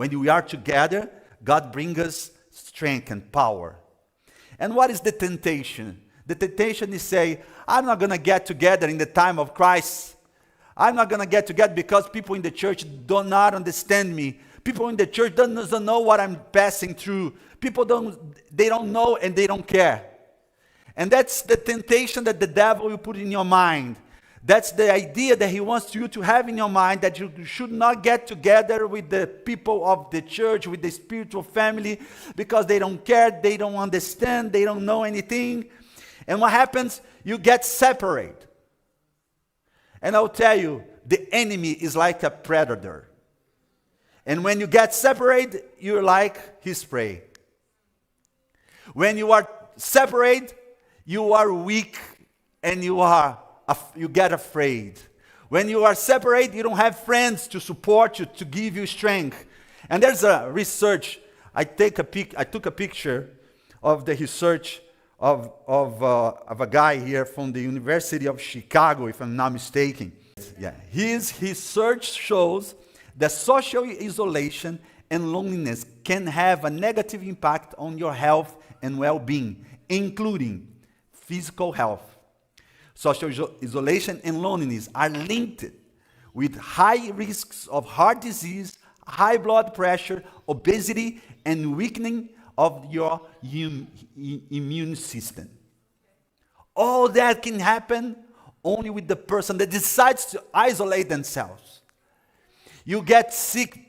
When we are together, God brings us strength and power. And what is the temptation? The temptation is say, I'm not going to get together in the time of Christ. I'm not going to get together because people in the church do not understand me. People in the church doesn't know what I'm passing through. People don't know and they don't care. And that's the temptation that the devil will put in your mind. That's the idea that he wants you to have in your mind, that you should not get together with the people of the church, with the spiritual family, because they don't care, they don't understand, they don't know anything. And what happens? You get separated. And I'll tell you, the enemy is like a predator. And when you get separated, you're like his prey. When you are separated, you are weak and you get afraid. When you are separated, you don't have friends to support you, to give you strength. And there's a research. I took a picture of the research of a guy here from the University of Chicago, if I'm not mistaken. Yeah, his research shows that social isolation and loneliness can have a negative impact on your health and well-being, including physical health. Social isolation and loneliness are linked with high risks of heart disease, high blood pressure, obesity, and weakening of your immune system. All that can happen only with the person that decides to isolate themselves. You get sick,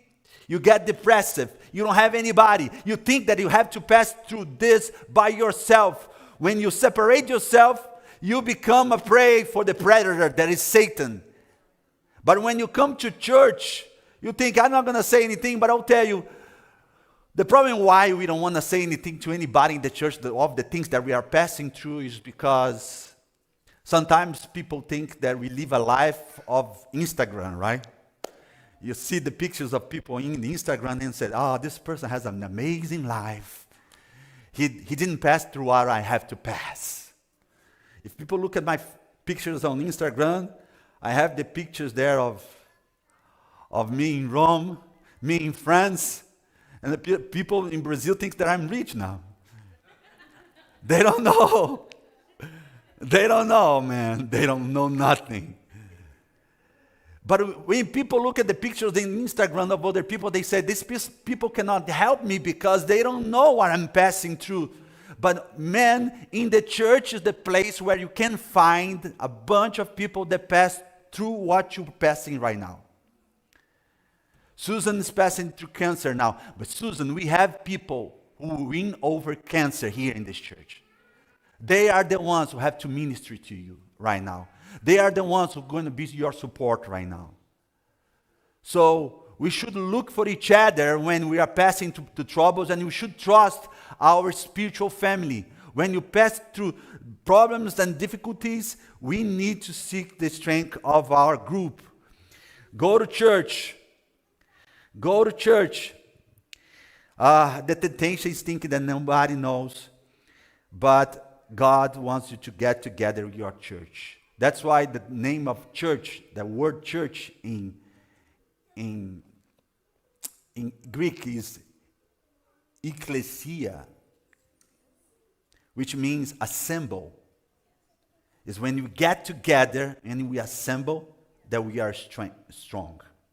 you get depressed, you don't have anybody. You think that you have to pass through this by yourself. When you separate yourself, you become a prey for the predator that is Satan. But when you come to church, you think, I'm not going to say anything, but I'll tell you, the problem why we don't want to say anything to anybody in the church of the things that we are passing through is because sometimes people think that we live a life of Instagram, right? You see the pictures of people in Instagram and say, this person has an amazing life. He didn't pass through what I have to pass. If people look at my pictures on Instagram, I have the pictures there of me in Rome, me in France, and the people in Brazil think that I'm rich now. They don't know. They don't know, man. They don't know nothing. But when people look at the pictures in Instagram of other people, they say, these people cannot help me because they don't know what I'm passing through. But man, in the church is the place where you can find a bunch of people that pass through what you're passing right now. Susan is passing through cancer now. But Susan, we have people who win over cancer here in this church. They are the ones who have to minister to you right now. They are the ones who are going to be your support right now. So we should look for each other when we are passing through the troubles, and we should trust our spiritual family. When you pass through problems and difficulties, we need to seek the strength of our group. Go to church. Go to church. The temptation is thinking that nobody knows, but God wants you to get together with your church. That's why the name of church, the word church in Greek is ekklesia, which means assemble. Is when you get together and we assemble that we are strong.